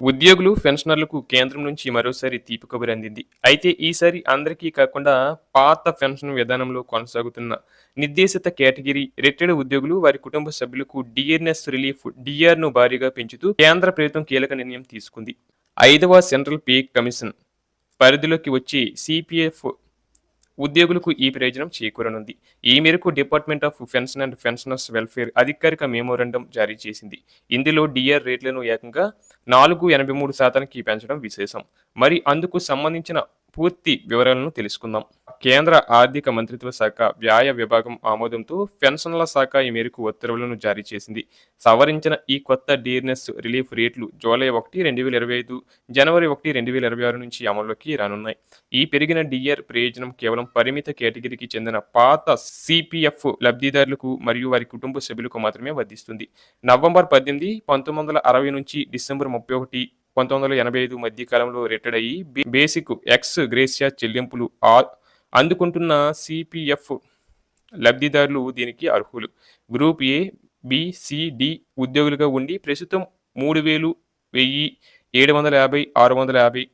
ఉద్యోగులు, పెన్షనర్లకు కేంద్రం నుంచి మరోసారి తీపి కబురు అందింది. అయితే ఈసారి అందరికీ కాకుండా పాత పెన్షన్ విధానంలో కొనసాగుతున్న నిర్దేశిత కేటగిరీ రిటైర్డ్ ఉద్యోగులు, వారి కుటుంబ సభ్యులకు డిఆర్‌ఎస్ రిలీఫ్ డిఆర్‌ను భారీగా పెంచుతూ కేంద్ర ప్రభుత్వం కీలక నిర్ణయం తీసుకుంది. 5వ సెంట్రల్ పే కమిషన్ పరిధిలోకి వచ్చే సిపిఎఫ్ ఉద్యోగులకు ఈ ప్రయోజనం చేకూరనుంది. ఈ మేరకు department of pension and pensioners welfare అధికారిక మెమోరాండం జారీ చేసింది. ఇందులో డిఆర్ రేట్లను ఏకంగా 4.83% పెంచడం విశేషం. మరి అందుకు సంబంధించిన పూర్తి వివరాలను తెలుసుకుందాం. కేంద్ర ఆర్థిక మంత్రిత్వ శాఖ వ్యయ విభాగం ఆమోదంతో పెన్షన్ల శాఖ ఈ మేరకు ఉత్తర్వులను జారీ చేసింది. సవరించిన ఈ కొత్త డిఆర్‌ఎస్ రిలీఫ్ రేట్లు జూలై 1, 2025, జనవరి 1, 2026 నుంచి అమల్లోకి రానున్నాయి. ఈ పెరిగిన డిఆర్ ప్రయోజనం కేవలం పరిమిత కేటగిరీకి చెందిన పాత సిపిఎఫ్ లబ్ధిదారులకు మరియు వారి కుటుంబ సభ్యులకు మాత్రమే వర్తిస్తుంది. నవంబర్ 18, 1960 నుంచి డిసెంబర్ 31, 1985 మధ్య కాలంలో రిటైర్డ్ అయ్యి బేసిక్ ఎక్స్ గ్రేషియా చెల్లింపులు అందుకుంటున్న సిపిఎఫ్ లబ్ధిదారులు దీనికి అర్హులు. Group A, B, C, D ఉద్యోగులుగా ఉండి ప్రస్తుతం 3,000, 1,000, 750, 650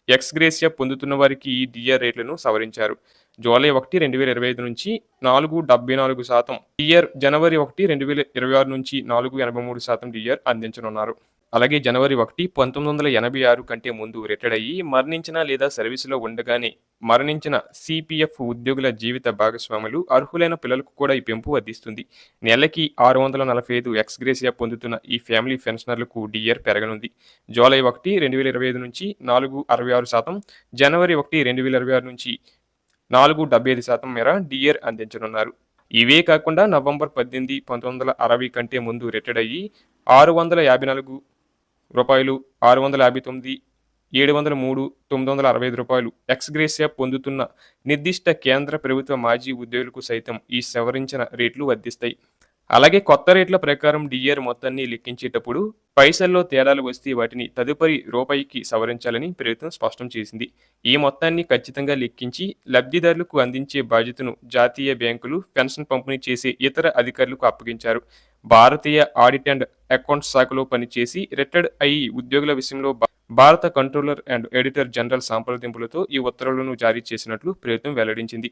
ఎక్స్ గ్రేషియా పొందుతున్న వారికి ఈ డిఆర్ రేట్లను సవరించారు. జూలై 1, 2025 నుంచి 4.74% డిఆర్, జనవరి 1, 2026 నుంచి 4.83% డిఆర్ అందించనున్నారు. అలాగే జనవరి 1, 1986 కంటే ముందు రిటైర్డ్ అయ్యి మరణించిన లేదా సర్వీసులో ఉండగానే మరణించిన సిపిఎఫ్ ఉద్యోగుల జీవిత భాగస్వాములు, అర్హులైన పిల్లలకు కూడా ఈ పెంపు వర్తిస్తుంది. నెలకి 645 ఎక్స్ గ్రేషియా పొందుతున్న ఈ ఫ్యామిలీ పెన్షనర్లకు డిఆర్ పెరగనుంది. జూలై 1, 2025 నుంచి 4.66%, జనవరి 1, 2026 నుంచి 4.75% మేర డిఆర్ అందించనున్నారు. ఇవే కాకుండా నవంబర్ 18, 1960 కంటే ముందు రిటైర్డ్ అయ్యి రూ. 654, 659, 703, 965 ఎక్స్ గ్రేషియా పొందుతున్న నిర్దిష్ట కేంద్ర ప్రభుత్వ మాజీ ఉద్యోగులకు సైతం ఈ సవరించిన రేట్లు వర్తిస్తాయి. అలాగే కొత్త రేట్ల ప్రకారం డిఆర్ మొత్తాన్ని లెక్కించేటప్పుడు పైసల్లో తేడాలు వస్తే వాటిని తదుపరి రూపాయికి సవరించాలని ప్రభుత్వం స్పష్టం చేసింది. ఈ మొత్తాన్ని ఖచ్చితంగా లెక్కించి లబ్ధిదారులకు అందించే బాధ్యతను జాతీయ బ్యాంకులు, పెన్షన్ పంపిణీ చేసే ఇతర అధికారులకు అప్పగించారు. భారతీయ ఆడిట్ అండ్ అకౌంట్స్ శాఖలో పనిచేసి రిటైర్డ్ అయ్యి ఉద్యోగుల విషయంలో భారత కంట్రోలర్ అండ్ ఎడిటర్ జనరల్ సంప్రదింపులతో ఈ ఉత్తర్వులను జారీ చేసినట్లు ప్రభుత్వం వెల్లడించింది.